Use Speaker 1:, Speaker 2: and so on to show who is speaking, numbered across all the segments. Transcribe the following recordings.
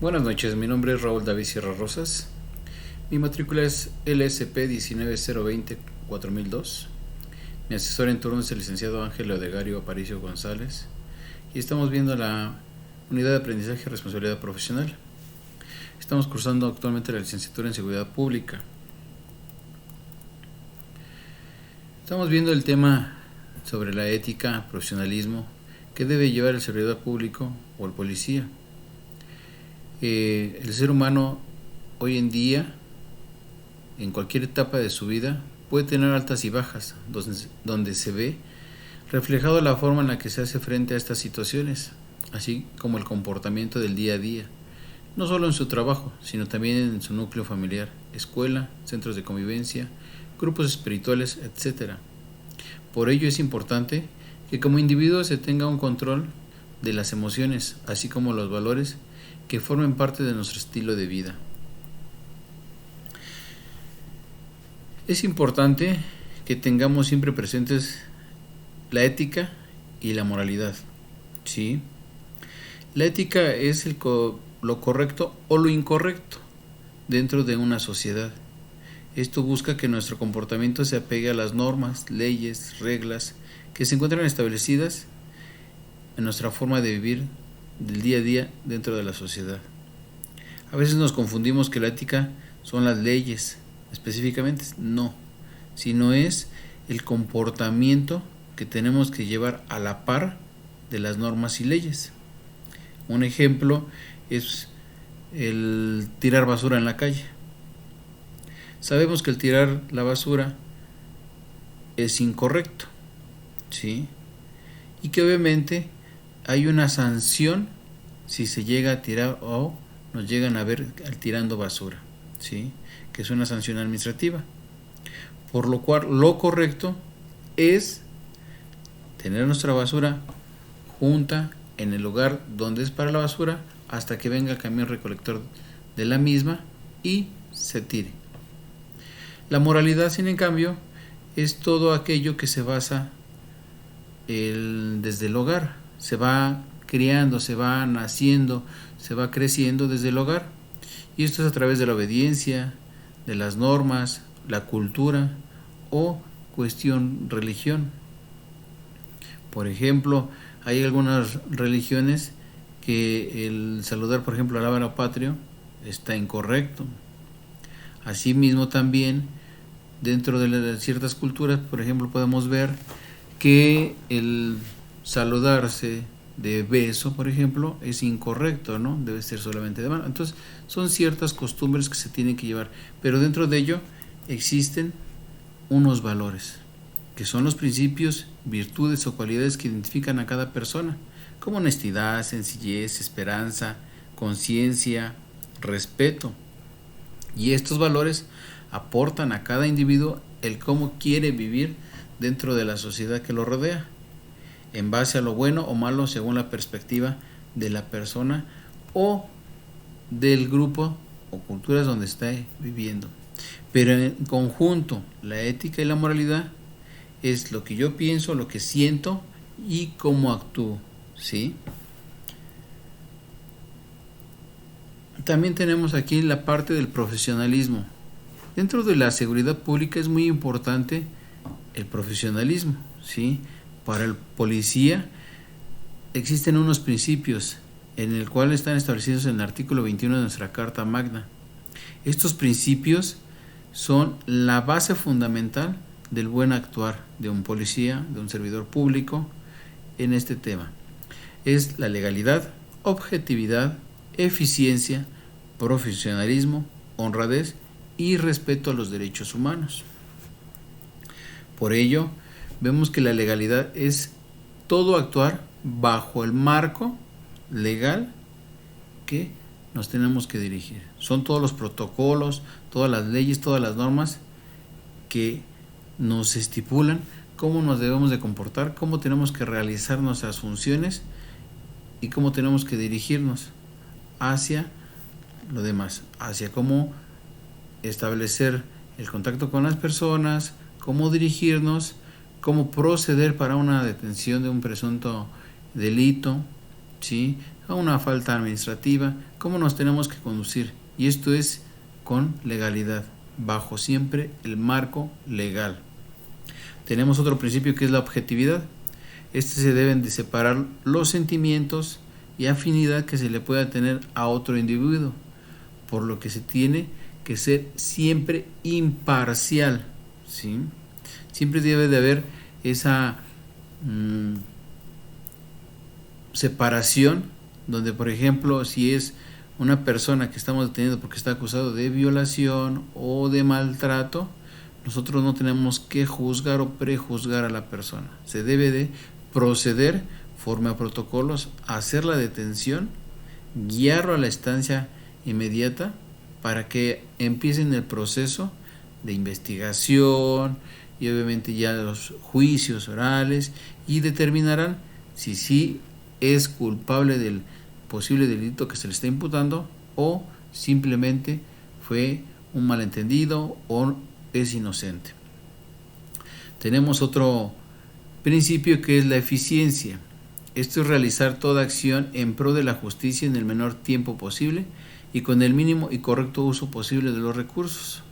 Speaker 1: Buenas noches, mi nombre es Raúl David Sierra Rosas. Mi matrícula es LSP 190204.002. Mi asesor en turno es el licenciado Ángel Odegario Aparicio González y estamos viendo la unidad de aprendizaje y responsabilidad profesional. Estamos cursando actualmente la licenciatura en seguridad pública. Estamos viendo el tema sobre la ética, profesionalismo que debe llevar el servidor público o el policía. El ser humano hoy en día, en cualquier etapa de su vida, puede tener altas y bajas, donde se ve reflejado la forma en la que se hace frente a estas situaciones, así como el comportamiento del día a día, no solo en su trabajo, sino también en su núcleo familiar, escuela, centros de convivencia, grupos espirituales, etc. Por ello es importante que como individuo se tenga un control de las emociones, así como los valores que formen parte de nuestro estilo de vida. Es importante que tengamos siempre presentes la ética y la moralidad, ¿sí? La ética es lo correcto o lo incorrecto dentro de una sociedad. Esto busca que nuestro comportamiento se apegue a las normas, leyes, reglas que se encuentran establecidas en nuestra forma de vivir del día a día dentro de la sociedad. A veces nos confundimos que la ética son las leyes, específicamente no, sino es el comportamiento que tenemos que llevar a la par de las normas y leyes. Un ejemplo es el tirar basura en la calle. Sabemos que el tirar la basura es incorrecto, ¿sí? Y que obviamente hay una sanción si se llega a tirar o nos llegan a ver tirando basura, ¿sí? Que es una sanción administrativa. Por lo cual lo correcto es tener nuestra basura junta en el lugar donde es para la basura hasta que venga el camión recolector de la misma y se tire. La moralidad, sin en cambio, es todo aquello que se basa desde el hogar. Se va criando, se va naciendo, se va creciendo desde el hogar. Y esto es a través de la obediencia, de las normas, la cultura o cuestión religión. Por ejemplo, hay algunas religiones que el saludar, por ejemplo, al lábaro patrio está incorrecto. Asimismo también, dentro de ciertas culturas, por ejemplo, podemos ver que el saludarse de beso, por ejemplo, es incorrecto, ¿no? Debe ser solamente de mano. Entonces, son ciertas costumbres que se tienen que llevar, pero dentro de ello existen unos valores, que son los principios, virtudes o cualidades que identifican a cada persona, como honestidad, sencillez, esperanza, conciencia, respeto. Y estos valores aportan a cada individuo el cómo quiere vivir dentro de la sociedad que lo rodea, en base a lo bueno o malo según la perspectiva de la persona o del grupo o culturas donde está viviendo. Pero en conjunto, la ética y la moralidad es lo que yo pienso, lo que siento y cómo actúo, ¿sí? También tenemos aquí la parte del profesionalismo. Dentro de la seguridad pública es muy importante el profesionalismo, ¿sí? Para el policía existen unos principios en el cual están establecidos en el artículo 21 de nuestra Carta Magna. Estos principios son la base fundamental del buen actuar de un policía, de un servidor público en este tema. Es la legalidad, objetividad, eficiencia, profesionalismo, honradez y respeto a los derechos humanos. Por ello, vemos que la legalidad es todo actuar bajo el marco legal que nos tenemos que dirigir. Son todos los protocolos, todas las leyes, todas las normas que nos estipulan cómo nos debemos de comportar, cómo tenemos que realizar nuestras funciones y cómo tenemos que dirigirnos hacia lo demás, hacia cómo establecer el contacto con las personas, cómo dirigirnos, cómo proceder para una detención de un presunto delito, ¿sí? a una falta administrativa, cómo nos tenemos que conducir. Y esto es con legalidad, bajo siempre el marco legal. Tenemos otro principio que es la objetividad. Se deben de separar los sentimientos y afinidad que se le pueda tener a otro individuo, por lo que se tiene que ser siempre imparcial, ¿sí? Siempre debe de haber esa separación, donde por ejemplo si es una persona que estamos deteniendo porque está acusado de violación o de maltrato, nosotros no tenemos que juzgar o prejuzgar a la persona. Se debe de proceder conforme a protocolos, hacer la detención, guiarlo a la estancia inmediata para que empiecen el proceso de investigación y obviamente ya los juicios orales, y determinarán si sí es culpable del posible delito que se le está imputando o simplemente fue un malentendido o es inocente. Tenemos otro principio que es la eficiencia. Esto es realizar toda acción en pro de la justicia en el menor tiempo posible y con el mínimo y correcto uso posible de los recursos.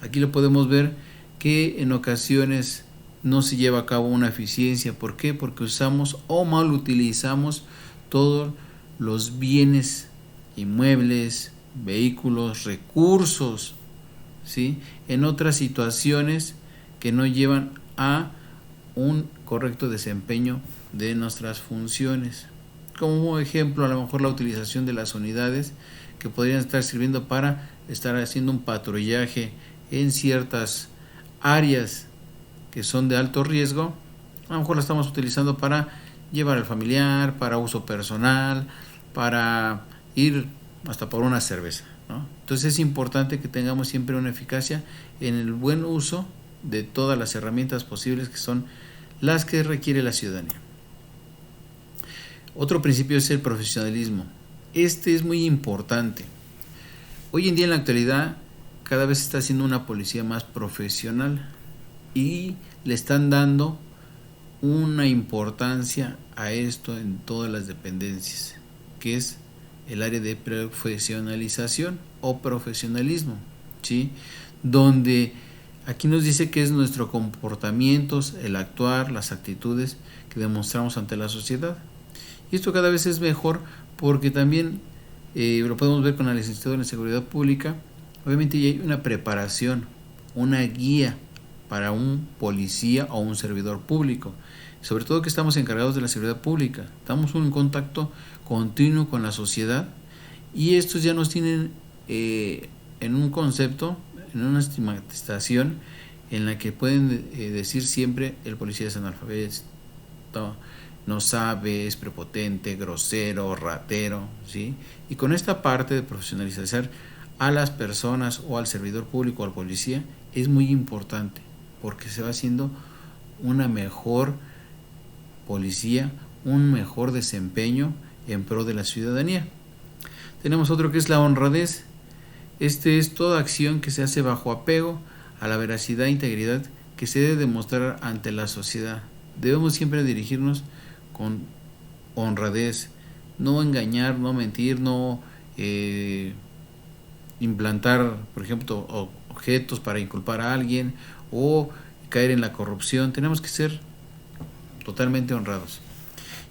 Speaker 1: Aquí lo podemos ver que en ocasiones no se lleva a cabo una eficiencia. ¿Por qué? Porque usamos o mal utilizamos todos los bienes, inmuebles, vehículos, recursos, ¿sí?, en otras situaciones que no llevan a un correcto desempeño de nuestras funciones. Como ejemplo, a lo mejor la utilización de las unidades que podrían estar sirviendo para estar haciendo un patrullaje en ciertas áreas que son de alto riesgo, a lo mejor la estamos utilizando para llevar al familiar, para uso personal, para ir hasta por una cerveza, ¿no? Entonces es importante que tengamos siempre una eficacia en el buen uso de todas las herramientas posibles que son las que requiere la ciudadanía. Otro principio es el profesionalismo. Este es muy importante. Hoy en día en la actualidad cada vez se está haciendo una policía más profesional y le están dando una importancia a esto en todas las dependencias, que es el área de profesionalización o profesionalismo, ¿sí?, donde aquí nos dice que es nuestro comportamiento, el actuar, las actitudes que demostramos ante la sociedad. Y esto cada vez es mejor porque también lo podemos ver con la licenciatura en Seguridad Pública. Obviamente ya hay una preparación, una guía para un policía o un servidor público. Sobre todo que estamos encargados de la seguridad pública. Estamos en contacto continuo con la sociedad y estos ya nos tienen en un concepto, en una estigmatización en la que pueden decir siempre el policía es analfabeto, no sabe, es prepotente, grosero, ratero, ¿sí? Y con esta parte de profesionalizar a las personas o al servidor público o al policía es muy importante porque se va haciendo una mejor policía, un mejor desempeño en pro de la ciudadanía. Tenemos otro que es la honradez. Este es toda acción que se hace bajo apego a la veracidad e integridad que se debe demostrar ante la sociedad. Debemos siempre dirigirnos con honradez, no engañar, no mentir, no implantar, por ejemplo, objetos para inculpar a alguien o caer en la corrupción. Tenemos que ser totalmente honrados.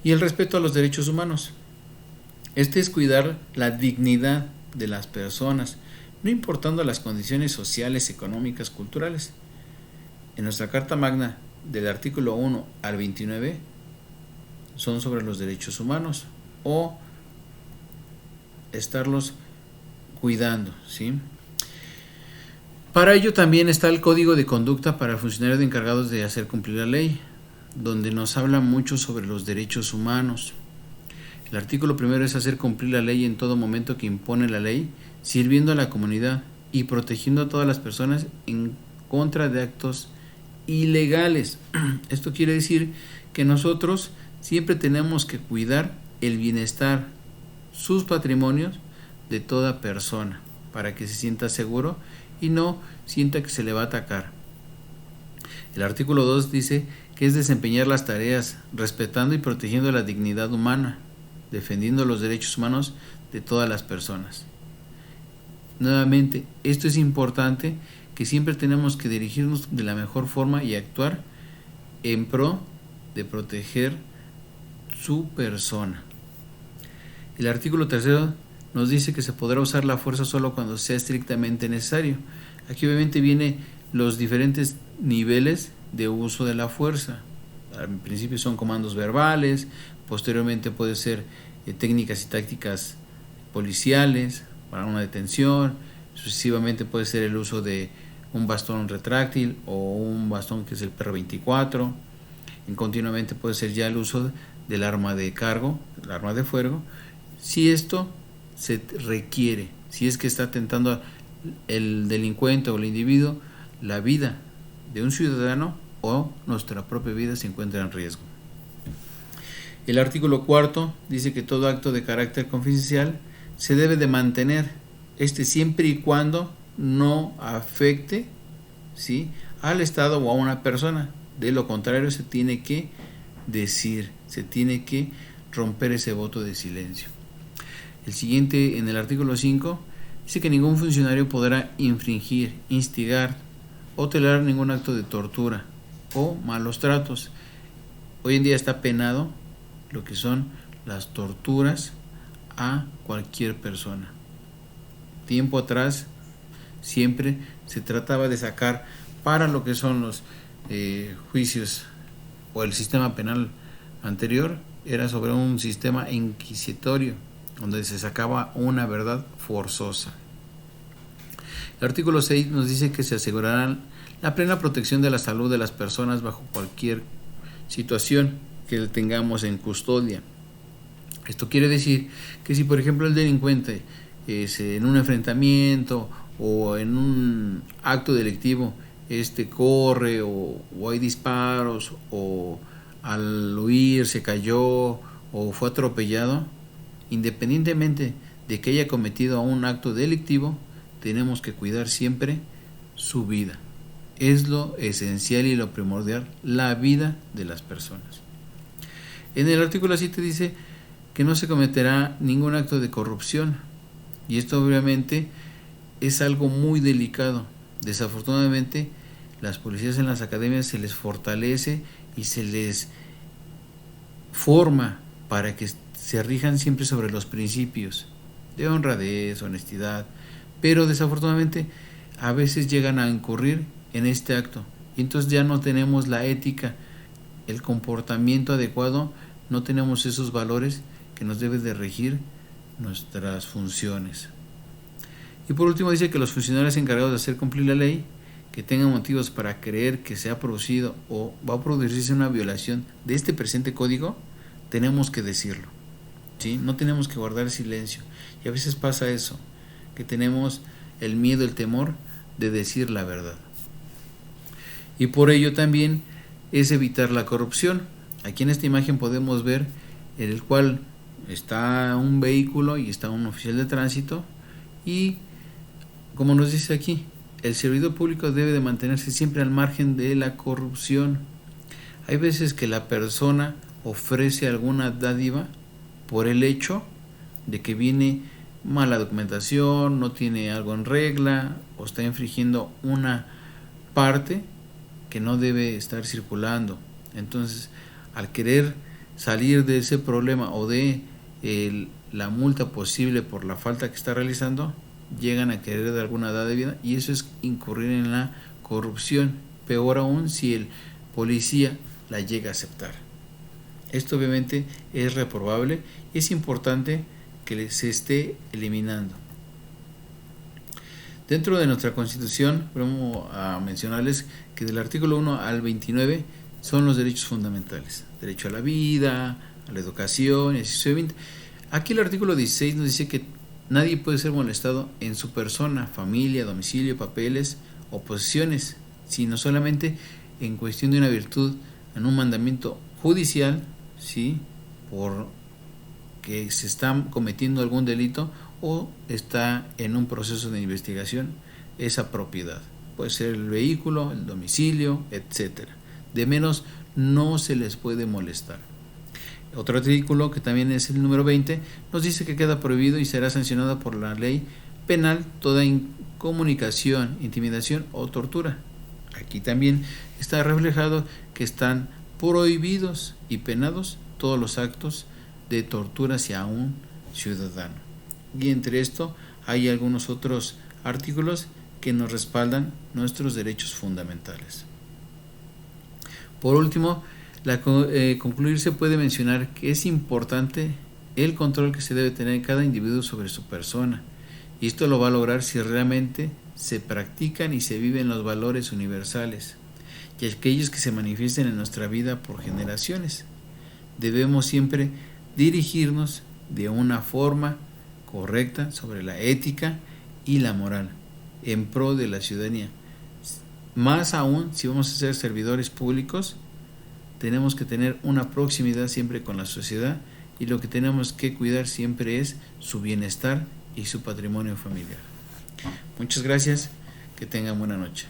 Speaker 1: Y el respeto a los derechos humanos. Este es cuidar la dignidad de las personas, no importando las condiciones sociales, económicas, culturales. En nuestra Carta Magna, del artículo 1 al 29, son sobre los derechos humanos o estarlos cuidando, ¿sí? Para ello también está el Código de Conducta para funcionarios encargados de hacer cumplir la ley, donde nos habla mucho sobre los derechos humanos. El artículo primero es hacer cumplir la ley en todo momento que impone la ley, sirviendo a la comunidad y protegiendo a todas las personas en contra de actos ilegales. Esto quiere decir que nosotros siempre tenemos que cuidar el bienestar, sus patrimonios de toda persona, para que se sienta seguro y no sienta que se le va a atacar. El artículo 2 dice que es desempeñar las tareas respetando y protegiendo la dignidad humana, defendiendo los derechos humanos de todas las personas. Nuevamente, esto es importante, que siempre tenemos que dirigirnos de la mejor forma y actuar en pro de proteger su persona. El artículo 3 nos dice que se podrá usar la fuerza solo cuando sea estrictamente necesario. Aquí obviamente vienen los diferentes niveles de uso de la fuerza. Al principio son comandos verbales, posteriormente puede ser técnicas y tácticas policiales para una detención, sucesivamente puede ser el uso de un bastón retráctil o un bastón que es el PR-24, y continuamente puede ser ya el uso del arma de cargo, el arma de fuego, si esto se requiere, si es que está atentando el delincuente o el individuo la vida de un ciudadano o nuestra propia vida se encuentra en riesgo. El artículo 4 dice que todo acto de carácter confidencial se debe de mantener, siempre y cuando no afecte, ¿sí?, al Estado o a una persona. De lo contrario, se tiene que decir, se tiene que romper ese voto de silencio. El siguiente, en el artículo 5, dice que ningún funcionario podrá infringir, instigar o tolerar ningún acto de tortura o malos tratos. Hoy en día está penado lo que son las torturas a cualquier persona. Tiempo atrás siempre se trataba de sacar para lo que son los juicios o el sistema penal anterior, era sobre un sistema inquisitorio donde se sacaba una verdad forzosa. El artículo 6 nos dice que se asegurará la plena protección de la salud de las personas bajo cualquier situación que tengamos en custodia. Esto quiere decir que si por ejemplo el delincuente en un enfrentamiento o en un acto delictivo corre o hay disparos o al huir se cayó o fue atropellado, independientemente de que haya cometido un acto delictivo, tenemos que cuidar siempre su vida. Es lo esencial y lo primordial, la vida de las personas. En el artículo 7 dice que no se cometerá ningún acto de corrupción, y esto obviamente es algo muy delicado. Desafortunadamente, las policías en las academias se les fortalece y se les forma para que se rijan siempre sobre los principios de honradez, honestidad, pero desafortunadamente a veces llegan a incurrir en este acto y entonces ya no tenemos la ética, el comportamiento adecuado, no tenemos esos valores que nos deben de regir nuestras funciones. Y por último dice que los funcionarios encargados de hacer cumplir la ley, que tengan motivos para creer que se ha producido o va a producirse una violación de este presente código, tenemos que decirlo, ¿sí? No tenemos que guardar silencio. Y a veces pasa eso, que tenemos el miedo, el temor de decir la verdad. Y por ello también es evitar la corrupción. Aquí en esta imagen podemos ver en el cual está un vehículo y está un oficial de tránsito y, como nos dice aquí, el servidor público debe de mantenerse siempre al margen de la corrupción. Hay veces que la persona ofrece alguna dádiva por el hecho de que viene mala documentación, no tiene algo en regla o está infringiendo una parte que no debe estar circulando. Entonces, al querer salir de ese problema o de la multa posible por la falta que está realizando, llegan a querer de alguna dádiva y eso es incurrir en la corrupción, peor aún si el policía la llega a aceptar. Esto obviamente es reprobable y es importante que se esté eliminando. Dentro de nuestra Constitución, vamos a mencionarles que del artículo 1 al 29 son los derechos fundamentales: derecho a la vida, a la educación, y así sucesivamente. Aquí el artículo 16 nos dice que nadie puede ser molestado en su persona, familia, domicilio, papeles o posesiones, sino solamente en cuestión de una virtud, en un mandamiento judicial, ¿sí?, por que se está cometiendo algún delito o está en un proceso de investigación esa propiedad. Puede ser el vehículo, el domicilio, etcétera. De menos no se les puede molestar. Otro artículo, que también es el número 20, nos dice que queda prohibido y será sancionado por la ley penal toda incomunicación, intimidación o tortura. Aquí también está reflejado que están prohibidos y penados todos los actos de tortura hacia un ciudadano. Y entre esto hay algunos otros artículos que nos respaldan nuestros derechos fundamentales. Por último, concluir se puede mencionar que es importante el control que se debe tener cada individuo sobre su persona, y esto lo va a lograr si realmente se practican y se viven los valores universales y aquellos que se manifiestan en nuestra vida por generaciones. Debemos siempre dirigirnos de una forma correcta sobre la ética y la moral en pro de la ciudadanía. Más aún, si vamos a ser servidores públicos, tenemos que tener una proximidad siempre con la sociedad, y lo que tenemos que cuidar siempre es su bienestar y su patrimonio familiar. Muchas gracias, que tengan buena noche.